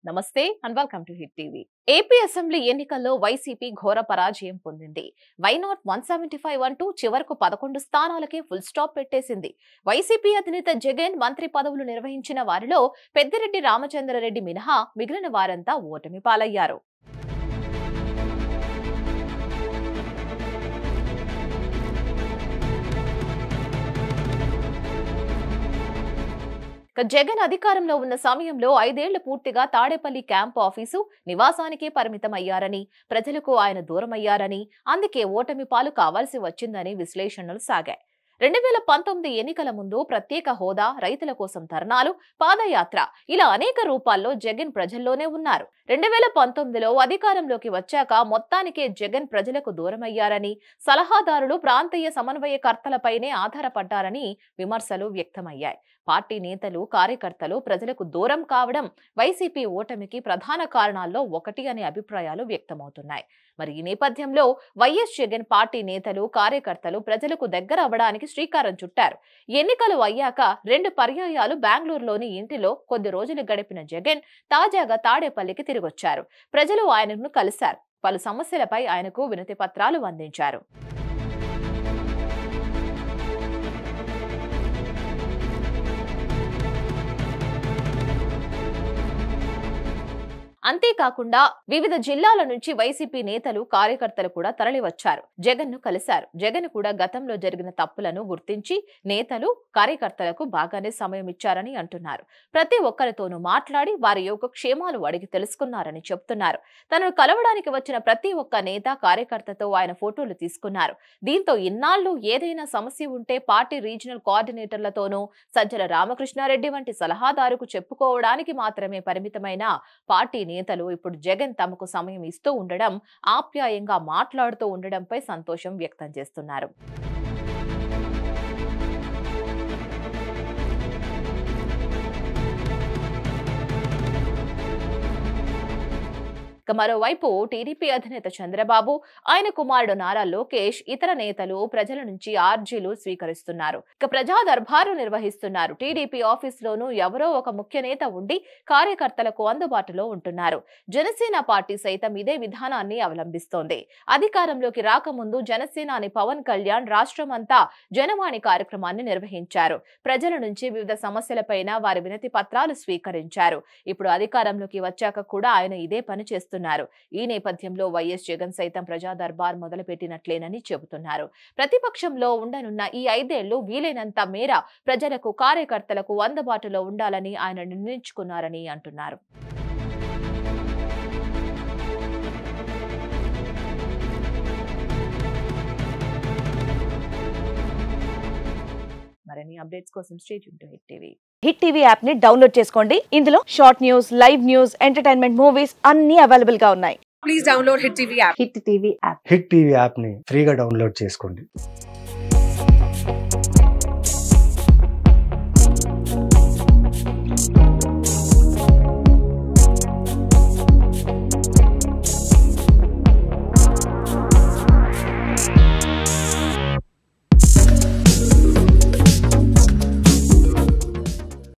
నమస్తే and welcome to hit TV. AP assembly ఎన్నికల్లో YCP ఘోర పరాజయం పొందింది. వైనాట్ 175 అంటూ చివరకు 11 స్థానాలకే ఫుల్ స్టాప్ పెట్టేసింది. వైసీపీ అధినేత జగన్ మంత్రి పదవులు నిర్వహించిన వారిలో పెద్దిరెడ్డి రామచంద్రారెడ్డి మినహా మిగిలిన వారంతా ఓటమి పాలయ్యారు. జగన్ అధికారంలో ఉన్న సమయంలో 5 ఏళ్లు పూర్తిగా తాడేపల్లి క్యాంప్ ఆఫీసు నివాసానికే పరిమితం అయ్యారని, ప్రజలకు ఆయన దూరమయ్యారని, అందుకే ఓటమి పాలు కావాల్సి వచ్చిందని విశ్లేషణలు సాగాయి. 2019 ఎన్నికల ముందు ప్రత్యేక హోదా, రైతుల కోసం ధర్నాలు, పాదయాత్ర ఇలా అనేక రూపాల్లో జగన్ ప్రజల్లోనే ఉన్నారు. 2019లో అధికారంలోకి వచ్చాక మొత్తానికే జగన్ ప్రజలకు దూరమయ్యారని, సలహాదారులు, ప్రాంతీయ సమన్వయకర్తలపైనే ఆధారపడ్డారని విమర్శలు వ్యక్తమయ్యాయి. పార్టీ నేతలు, కార్యకర్తలు ప్రజలకు దూరం కావడం వైసీపీ ఓటమికి ప్రధాన కారణాల్లో ఒకటి అనే అభిప్రాయాలు వ్యక్తమవుతున్నాయి. మరి ఈ నేపథ్యంలో వైఎస్ జగన్ పార్టీ నేతలు, కార్యకర్తలు ప్రజలకు దగ్గర అవ్వడానికి శ్రీకారం చుట్టారు. ఎన్నికలు అయ్యాక 2 పర్యాయాలు బెంగళూరులోని ఇంటిలో కొద్ది రోజులు గడిపిన జగన్ తాజాగా తాడేపల్లికి తిరిగొచ్చారు. ప్రజలు ఆయనను కలిశారు. పలు సమస్యలపై ఆయనకు వినతి పత్రాలు అందించారు. అంతేకాకుండా వివిధ జిల్లాల నుంచి వైసీపీ నేతలు, కార్యకర్తలు కూడా తరలివచ్చారు. జగన్ ను కలిశారు. జగన్ కూడా గతంలో జరిగిన తప్పులను గుర్తించి నేతలు, కార్యకర్తలకు బాగానే సమయం ఇచ్చారని అంటున్నారు. ప్రతి ఒక్కరితోనూ మాట్లాడి వారి యోగక్షేమాలు అడిగి తెలుసుకున్నారని చెప్తున్నారు. తనను కలవడానికి వచ్చిన ప్రతి ఒక్క నేత, కార్యకర్తతో ఆయన ఫోటోలు తీసుకున్నారు. దీంతో ఇన్నాళ్లు ఏదైనా సమస్య ఉంటే పార్టీ రీజనల్ కోఆర్డినేటర్లతోనూ, సజ్జల రామకృష్ణారెడ్డి వంటి సలహాదారుకు చెప్పుకోవడానికి మాత్రమే పరిమితమైన పార్టీ నేతలు ఇప్పుడు జగన్ తమకు సమయం ఇస్తూ ఉండడం, ఆప్యాయంగా మాట్లాడుతూ ఉండడంపై సంతోషం వ్యక్తం చేస్తున్నారు. మరోవైపు టీడీపీ అధినేత చంద్రబాబు, ఆయన కుమారుడు నారా లోకేష్, ఇతర నేతలు ప్రజల నుంచి ఆర్జీలు స్వీకరిస్తున్నారు. ప్రజా దర్బారు నిర్వహిస్తున్నారు. టీడీపీ ఆఫీసులోనూ ఎవరో ఒక ముఖ్య నేత ఉండి కార్యకర్తలకు అందుబాటులో ఉంటున్నారు. జనసేన పార్టీ సైతం ఇదే విధానాన్ని అవలంబిస్తోంది. అధికారంలోకి రాకముందు జనసేనాని పవన్ కళ్యాణ్ రాష్ట్రమంతా జనవాణి కార్యక్రమాన్ని నిర్వహించారు. ప్రజల నుంచి వివిధ సమస్యలపైన వారి వినతి పత్రాలు స్వీకరించారు. ఇప్పుడు అధికారంలోకి వచ్చాక కూడా ఆయన ఇదే పని చేస్తున్నారు. ఈ నేపథ్యంలో వైఎస్ జగన్ సైతం ప్రజా దర్బార్ మొదలుపెట్టినట్లేనని చెబుతున్నారు. ప్రతిపక్షంలో ఉండనున్న ఈ 5 ఏళ్లు వీలైనంత మేర ప్రజలకు, కార్యకర్తలకు అందుబాటులో ఉండాలని ఆయన నిర్ణయించుకున్నారని అంటున్నారు. మరిన్ని అప్డేట్స్ కోసం stay tune to hit TV. Hit TV app ని డౌన్లోడ్ చేసుకోండి. ఇందులో short news, live news, entertainment movies అన్ని అవైలబుల్ గా ఉన్నాయి. Please download Hit TV app. Hit TV app hit TV app ని ఫ్రీగా డౌన్లోడ్ చేసుకోండి.